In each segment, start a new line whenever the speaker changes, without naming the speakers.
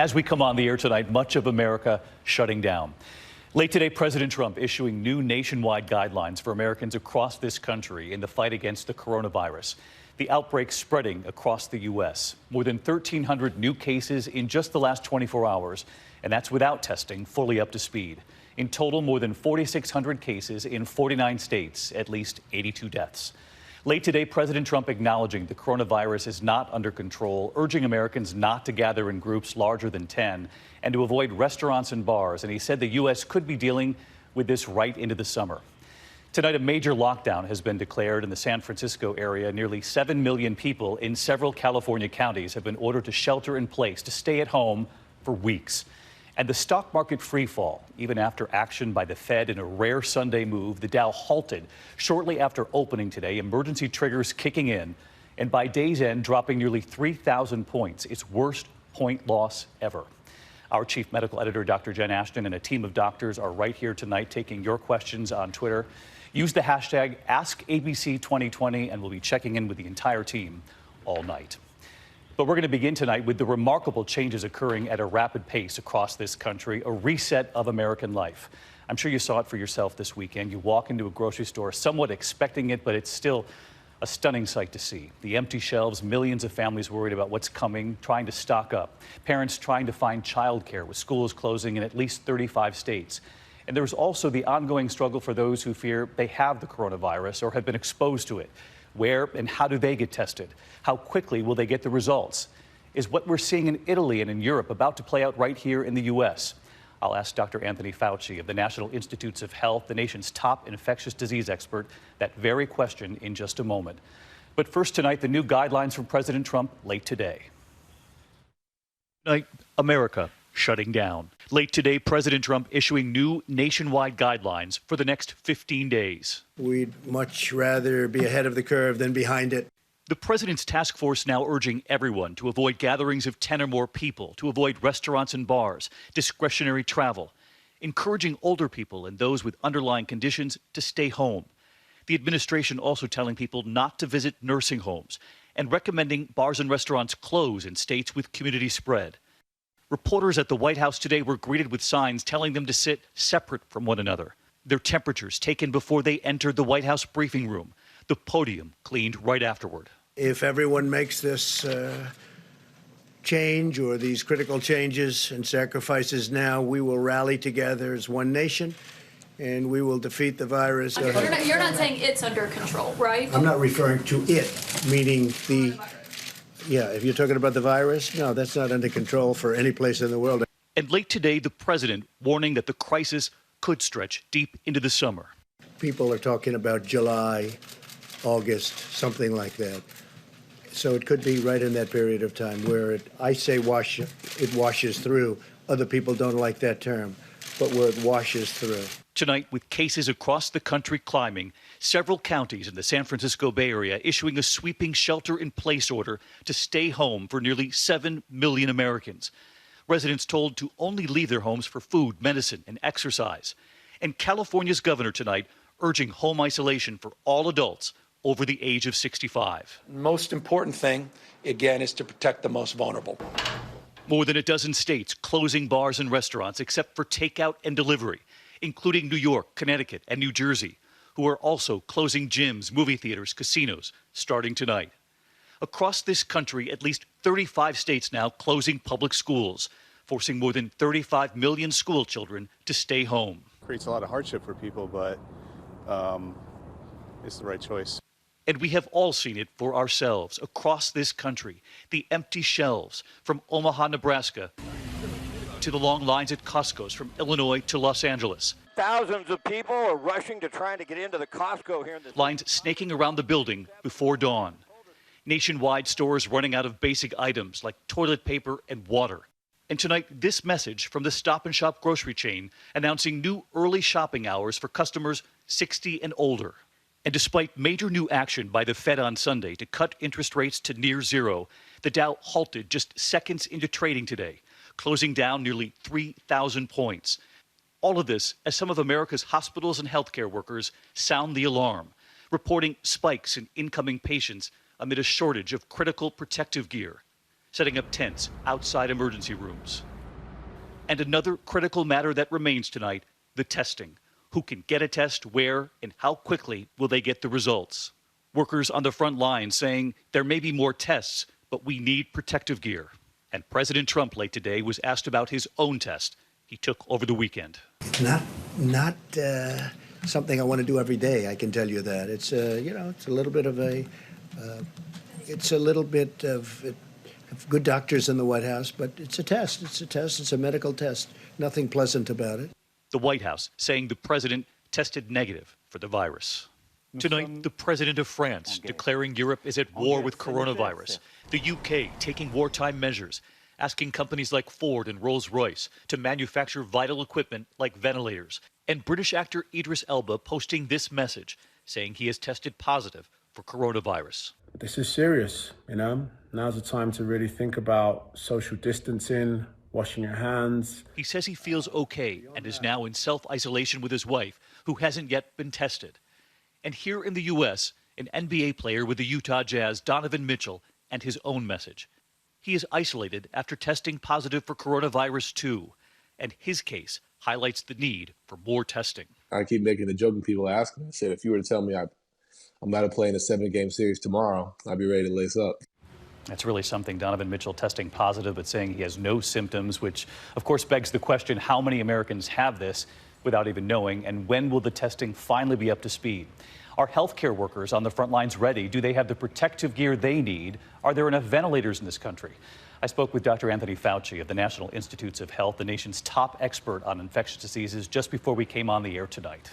As we come on the air tonight, much of America shutting down. Late today, President Trump issuing new nationwide guidelines for Americans across this country in the fight against the coronavirus. The outbreak spreading across the U.S. More than 1,300 new cases in just the last 24 hours, and that's without testing fully up to speed. In total, more than 4,600 cases in 49 states, at least 82 deaths. Late today, President Trump acknowledging the coronavirus is not under control, urging Americans not to gather in groups larger than 10 and to avoid restaurants and bars. And he said the U.S. could be dealing with this right into the summer. Tonight, a major lockdown has been declared in the San Francisco area. Nearly 7 million people in several California counties have been ordered to shelter in place, to stay at home for weeks. And the stock market free fall, even after action by the Fed in a rare Sunday move, the Dow halted shortly after opening today, emergency triggers kicking in, and by day's end, dropping nearly 3,000 points, its worst point loss ever. Our chief medical editor, Dr. Jen Ashton, and a team of doctors are right here tonight taking your questions on Twitter. Use the hashtag AskABC2020, and we'll be checking in with the entire team all night. But we're going to begin tonight with the remarkable changes occurring at a rapid pace across this country, a reset of American life. I'm sure you saw it for yourself this weekend. You walk into a grocery store somewhat expecting it, but it's still a stunning sight to see. The empty shelves, millions of families worried about what's coming, trying to stock up. Parents trying to find childcare with schools closing in at least 35 states. And there's also the ongoing struggle for those who fear they have the coronavirus or have been exposed to it. Where and how do they get tested? How quickly will they get the results? Is what we're seeing in Italy and in Europe about to play out right here in the U.S.? I'll ask Dr. Anthony Fauci of the National Institutes of Health, the nation's top infectious disease expert, that very question in just a moment. But first tonight, the new guidelines from President Trump late today. Tonight, America shutting down. Late today, President Trump issuing new nationwide guidelines for the next 15 days.
We'd much rather be ahead of the curve than behind it.
The president's task force now urging everyone to avoid gatherings of 10 or more people, to avoid restaurants and bars, discretionary travel, encouraging older people and those with underlying conditions to stay home. The administration also telling people not to visit nursing homes and recommending bars and restaurants close in states with community spread. Reporters at the White House today were greeted with signs telling them to sit separate from one another. Their temperatures taken before they entered the White House briefing room. The podium cleaned right afterward.
If everyone makes this change or these critical changes and sacrifices now, we will rally together as one nation and we will defeat the virus.
You're not saying it's under control, right?
I'm not referring to it, meaning the... Yeah, if you're talking about the virus, no, that's not under control for any place in the world.
And late today, the president warning that the crisis could stretch deep into the summer.
People are talking about July, August, something like that. So it could be right in that period of time where it washes through. Other people don't like that term, but where it washes through.
Tonight, with cases across the country climbing, several counties in the San Francisco Bay Area issuing a sweeping shelter-in-place order to stay home for nearly 7 million Americans. Residents told to only leave their homes for food, medicine, and exercise. And California's governor tonight urging home isolation for all adults over the age of 65.
Most important thing, again, is to protect the most vulnerable.
More than a dozen states closing bars and restaurants except for takeout and delivery, including New York, Connecticut, and New Jersey, who are also closing gyms, movie theaters, casinos, starting tonight. Across this country, at least 35 states now closing public schools, forcing more than 35 million school children to stay home.
Creates a lot of hardship for people, but it's the right choice.
And we have all seen it for ourselves across this country. The empty shelves from Omaha, Nebraska, to the long lines at Costco's from Illinois to Los Angeles.
Thousands of people are rushing to trying to get into the Costco here in the
lines snaking around the building before dawn. Nationwide stores running out of basic items like toilet paper and water. And tonight, this message from the Stop and Shop grocery chain announcing new early shopping hours for customers 60 and older. And despite major new action by the Fed on Sunday to cut interest rates to near zero, the Dow halted just seconds into trading today, closing down nearly 3,000 points. All of this as some of America's hospitals and healthcare workers sound the alarm, reporting spikes in incoming patients amid a shortage of critical protective gear, setting up tents outside emergency rooms. And another critical matter that remains tonight, the testing. Who can get a test, where, and how quickly will they get the results? Workers on the front line saying there may be more tests, but we need protective gear. And President Trump late today was asked about his own test he took over the weekend.
Not something I want to do every day. I can tell you that. It's it's a little bit of good doctors in the White House, but it's a test. It's a test. It's a medical test. Nothing pleasant about it.
The White House saying the president tested negative for the virus. Tonight, the president of France declaring Europe is at war with coronavirus. The UK taking wartime measures, asking companies like Ford and Rolls-Royce to manufacture vital equipment like ventilators. And British actor Idris Elba posting this message, saying he has tested positive for coronavirus.
This is serious, Now's the time to really think about social distancing, washing your hands.
He says he feels okay and is now in self-isolation with his wife, who hasn't yet been tested. And here in the U.S., an NBA player with the Utah Jazz, Donovan Mitchell, and his own message. He is isolated after testing positive for coronavirus too, and his case highlights the need for more testing.
I keep making the joke when people ask me. I said, if you were to tell me I'm not playing a 7-game series tomorrow, I'd be ready to lace up.
That's really something. Donovan Mitchell testing positive, but saying he has no symptoms, which of course begs the question, how many Americans have this without even knowing, and when will the testing finally be up to speed? Are healthcare workers on the front lines ready? Do they have the protective gear they need? Are there enough ventilators in this country? I spoke with Dr. Anthony Fauci of the National Institutes of Health, the nation's top expert on infectious diseases, just before we came on the air tonight.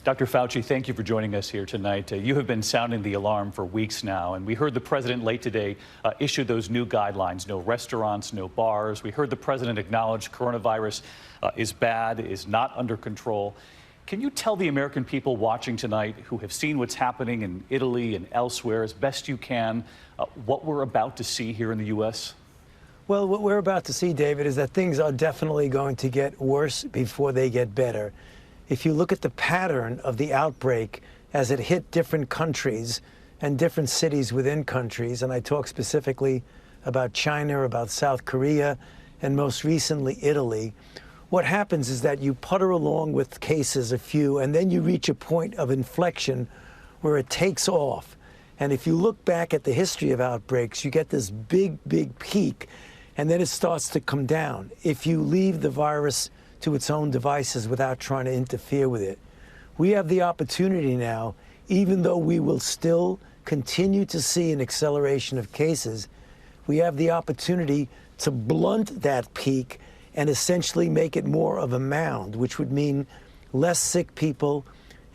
Dr. Fauci, thank you for joining us here tonight. You have been sounding the alarm for weeks now, and we heard the president late today issue those new guidelines, no restaurants, no bars. We heard the president acknowledge coronavirus is bad, is not under control. Can you tell the American people watching tonight who have seen what's happening in Italy and elsewhere as best you can, what we're about to see here in the U.S.?
Well, what we're about to see, David, is that things are definitely going to get worse before they get better. If you look at the pattern of the outbreak as it hit different countries and different cities within countries, and I talk specifically about China, about South Korea, and most recently Italy, what happens is that you putter along with cases, a few, and then you reach a point of inflection where it takes off. And if you look back at the history of outbreaks, you get this big, big peak, and then it starts to come down if you leave the virus to its own devices without trying to interfere with it. We have the opportunity now, even though we will still continue to see an acceleration of cases, we have the opportunity to blunt that peak and essentially make it more of a mound, which would mean less sick people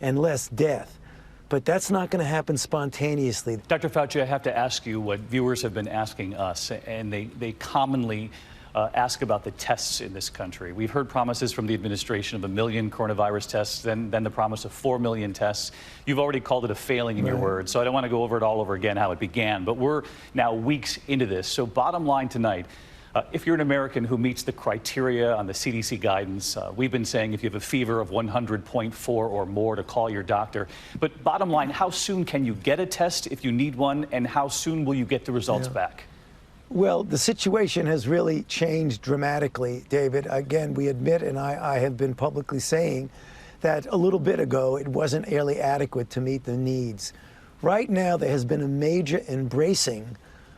and less death. But that's not going to happen spontaneously.
Dr. Fauci, I have to ask you what viewers have been asking us, and they commonly ask about the tests in this country. We've heard promises from the administration of 1 million coronavirus tests, then the promise of 4 million tests. You've already called it a failing in your words, so I don't want to go over it all over again how it began, but we're now weeks into this. So bottom line tonight, if you're an American who meets the criteria on the CDC guidance, we've been saying if you have a fever of 100.4 or more to call your doctor. But bottom line, how soon can you get a test if you need one, and how soon will you get the results back?
Well, the situation has really changed dramatically, David. Again, we admit, and I have been publicly saying that a little bit ago it wasn't really adequate to meet the needs. Right now, there has been a major embracing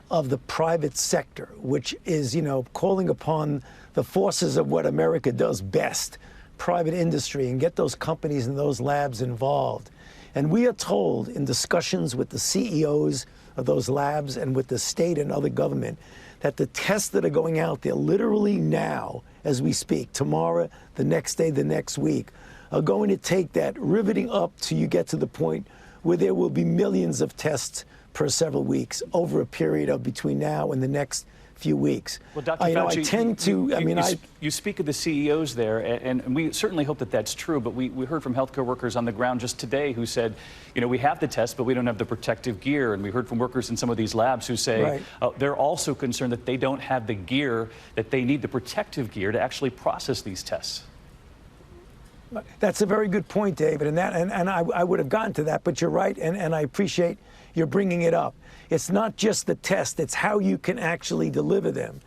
of the private sector, which is, calling upon the forces of what America does best, private industry, and get those companies and those labs involved. And we are told in discussions with the CEOs of those labs and with the state and other government that the tests that are going out there literally now, as we speak, tomorrow, the next day, the next week, are going to take that riveting up till you get to the point where there will be millions of tests per several weeks over a period of between now and the next few weeks.
Well, Dr. Fauci,
I tend to,
you speak of the CEOs there, and we certainly hope that that's true, but we heard from healthcare workers on the ground just today who said, we have the test, but we don't have the protective gear. And we heard from workers in some of these labs who say they're also concerned that they don't have the gear that they need, the protective gear, to actually process these tests.
That's a very good point, David, and I would have gotten to that, but you're right, and I appreciate you're bringing it up. It's not just the test, it's how you can actually deliver them.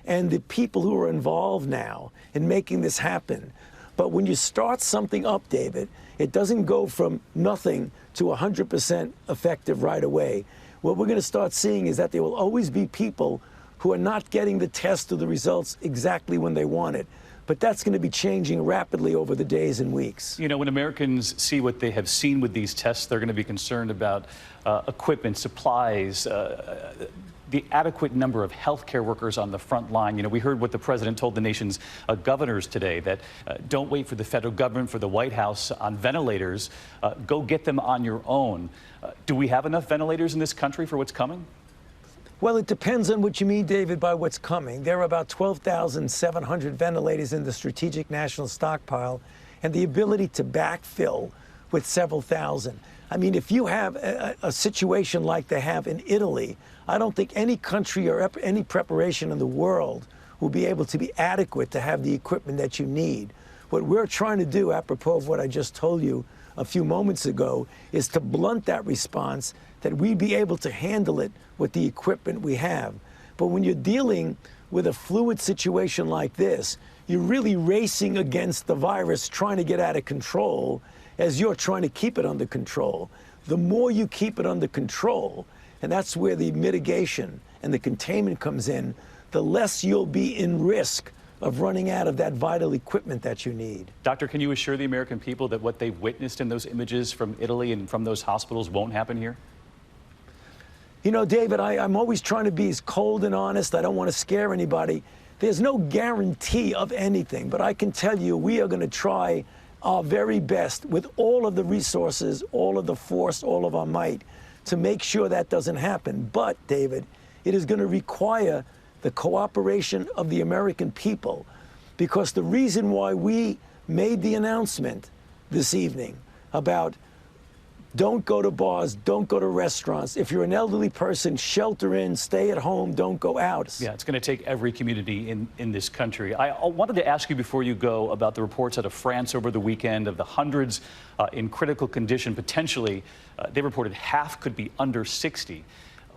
and the people who are involved now in making this happen. But when you start something up, David, it doesn't go from nothing to 100% effective right away. What we're going to start seeing is that there will always be people who are not getting the test or the results exactly when they want it. But that's going to be changing rapidly over the days and weeks.
You know, when Americans see what they have seen with these tests, they're going to be concerned about equipment, supplies, the adequate number of healthcare workers on the front line. You know, we heard what the president told the nation's governors today, that don't wait for the federal government, for the White House on ventilators. Go get them on your own. Do we have enough ventilators in this country for what's coming?
Well, it depends on what you mean, David, by what's coming. There are about 12,700 ventilators in the Strategic National Stockpile and the ability to backfill with several thousand. I mean, if you have a situation like they have in Italy, I don't think any country or any preparation in the world will be able to be adequate to have the equipment that you need. What we're trying to do, apropos of what I just told you a few moments ago, is to blunt that response, that we'd be able to handle it with the equipment we have. But when you're dealing with a fluid situation like this, you're really racing against the virus, trying to get out of control as you're trying to keep it under control. The more you keep it under control, and that's where the mitigation and the containment comes in, the less you'll be in risk of running out of that vital equipment that you need.
Doctor, can you assure the American people that what they've witnessed in those images from Italy and from those hospitals won't happen here?
You know, David, I'm always trying to be as cold and honest. I don't want to scare anybody. There's no guarantee of anything, but I can tell you we are going to try our very best with all of the resources, all of the force, all of our might to make sure that doesn't happen. But, David, it is going to require the cooperation of the American people, because the reason why we made the announcement this evening about don't go to bars, don't go to restaurants. If you're an elderly person, shelter in, stay at home, don't go out.
Yeah, it's going to take every community in this country. I wanted to ask you before you go about the reports out of France over the weekend of the hundreds in critical condition, potentially. They reported half could be under 60.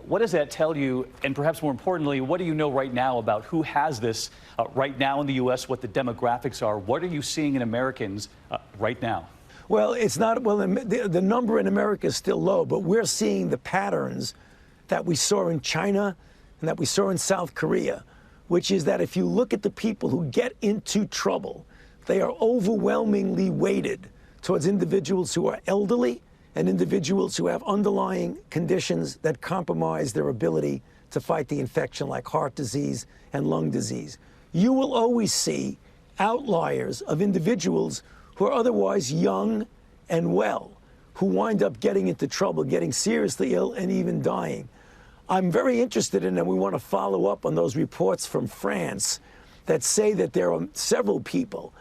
What does that tell you? And perhaps more importantly, what do you know right now about who has this right now in the U.S., what the demographics are? What are you seeing in Americans right now?
Well, it's not, well, the number in America is still low, but we're seeing the patterns that we saw in China and that we saw in South Korea, which is that if you look at the people who get into trouble, they are overwhelmingly weighted towards individuals who are elderly and individuals who have underlying conditions that compromise their ability to fight the infection, like heart disease and lung disease. You will always see outliers of individuals who are otherwise young and well, who wind up getting into trouble, getting seriously ill, and even dying. I'm very interested in, and we want to follow up on those reports from France that say that there are several people.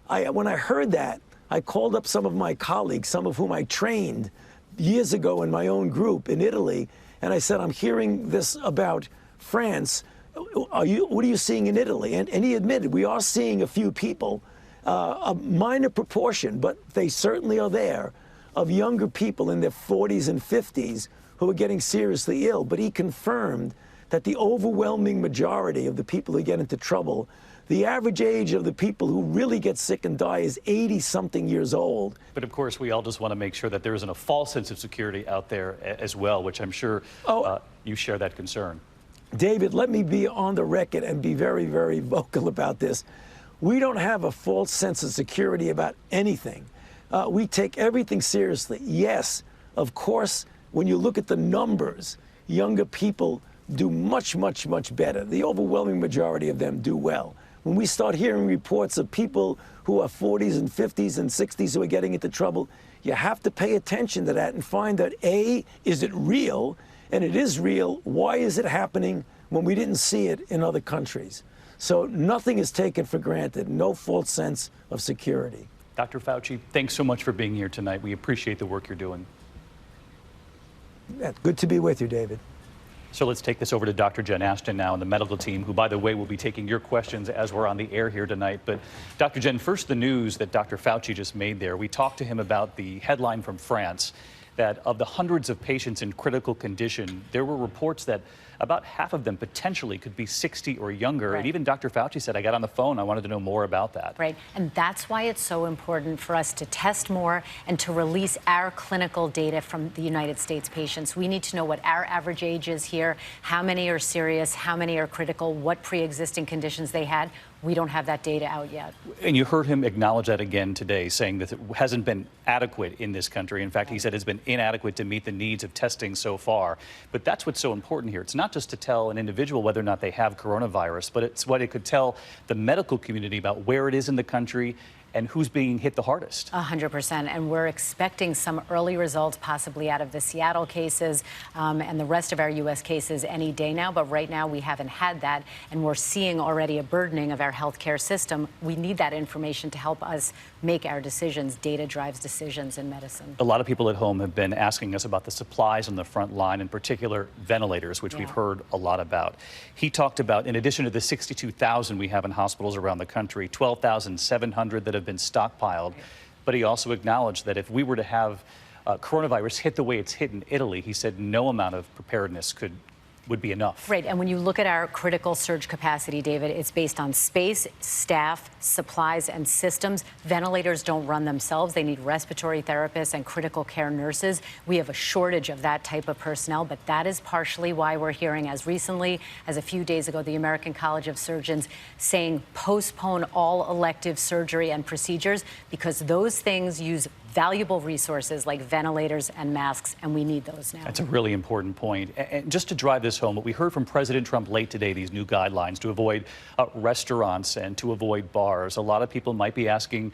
When I heard that, I called up some of my colleagues, some of whom I trained years ago in my own group in Italy, and I said, I'm hearing this about France. What are you seeing in Italy? And he admitted, we are seeing a few people, a minor proportion, but they certainly are there, of younger people in their 40s and 50s who are getting seriously ill. But he confirmed that the overwhelming majority of the people who get into trouble, the average age of the people who really get sick and die is 80-something years old.
But of course, we all just want to make sure that there isn't a false sense of security out there as well, which I'm sure you share that concern.
David, let me be on the record and be very, very vocal about this. We don't have a false sense of security about anything. We take everything seriously. Yes, of course, when you look at the numbers, younger people do much, much, much better. The overwhelming majority of them do well. When we start hearing reports of people who are 40s and 50s and 60s who are getting into trouble, you have to pay attention to that and find out, A, is it real? And it is real. Why is it happening when we didn't see it in other countries? So nothing is taken for granted, no false sense of security.
Dr. Fauci, thanks so much for being here tonight. We appreciate the work you're doing.
Yeah, good to be with you, David.
So let's take this over to Dr. Jen Ashton now and the medical team, who, by the way, will be taking your questions as we're on the air here tonight. But Dr. Jen, first the news that Dr. Fauci just made there. We talked to him about the headline from France that of the hundreds of patients in critical condition, there were reports that about half of them potentially could be 60 or younger.
Right.
And even Dr. Fauci said, I got on the phone, I wanted to know more about that.
Right. And that's why it's so important for us to test more and to release our clinical data from the United States patients. We need to know what our average age is here, how many are serious, how many are critical, what pre-existing conditions they had. We don't have that data out yet.
And you heard him acknowledge that again today, saying that it hasn't been adequate in this country. In fact, he said it's been inadequate to meet the needs of testing so far. But that's what's so important here. It's not just to tell an individual whether or not they have coronavirus, but it's what it could tell the medical community about where it is in the country and who's being hit the hardest.
100%. And we're expecting some early results possibly out of the Seattle cases and the rest of our U.S. cases any day now. But right now we haven't had that. And we're seeing already a burdening of our healthcare system. We need that information to help us make our decisions. Data drives decisions in medicine.
A lot of people at home have been asking us about the supplies on the front line, in particular ventilators, which we've heard a lot about. He talked about, in addition to the 62,000 we have in hospitals around the country, 12,700 that have been stockpiled. But he also acknowledged that if we were to have coronavirus hit the way it's hit in Italy, he said no amount of preparedness would be enough.
Right. And when you look at our critical surge capacity, David, it's based on space, staff, supplies, and systems. Ventilators don't run themselves. They need respiratory therapists and critical care nurses. We have a shortage of that type of personnel, but that is partially why we're hearing as recently as a few days ago, the American College of Surgeons saying postpone all elective surgery and procedures because those things use valuable resources like ventilators and masks, and we need those now.
That's a really important point. And just to drive this home, what we heard from President Trump late today, these new guidelines to avoid restaurants and to avoid bars, a lot of people might be asking,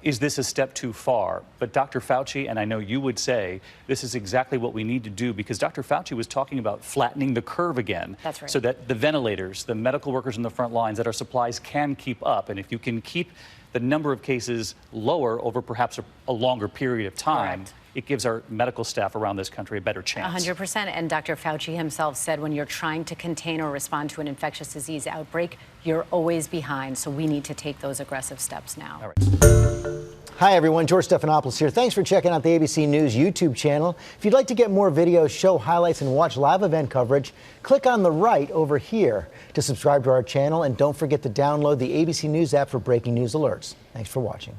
is this a step too far? But Dr. Fauci, and I know you would say, this is exactly what we need to do because Dr. Fauci was talking about flattening the curve again.
That's right.
So that the ventilators, the medical workers in the front lines, that our supplies can keep up. And if you can keep the number of cases lower over perhaps a longer period of time,
Correct.
It gives our medical staff around this country a better chance.
100%. And Dr. Fauci himself said when you're trying to contain or respond to an infectious disease outbreak, you're always behind. So we need to take those aggressive steps now.
All right.
Hi, everyone. George Stephanopoulos here. Thanks for checking out the ABC News YouTube channel. If you'd like to get more videos, show highlights, and watch live event coverage, click on the right over here to subscribe to our channel. And don't forget to download the ABC News app for breaking news alerts. Thanks for watching.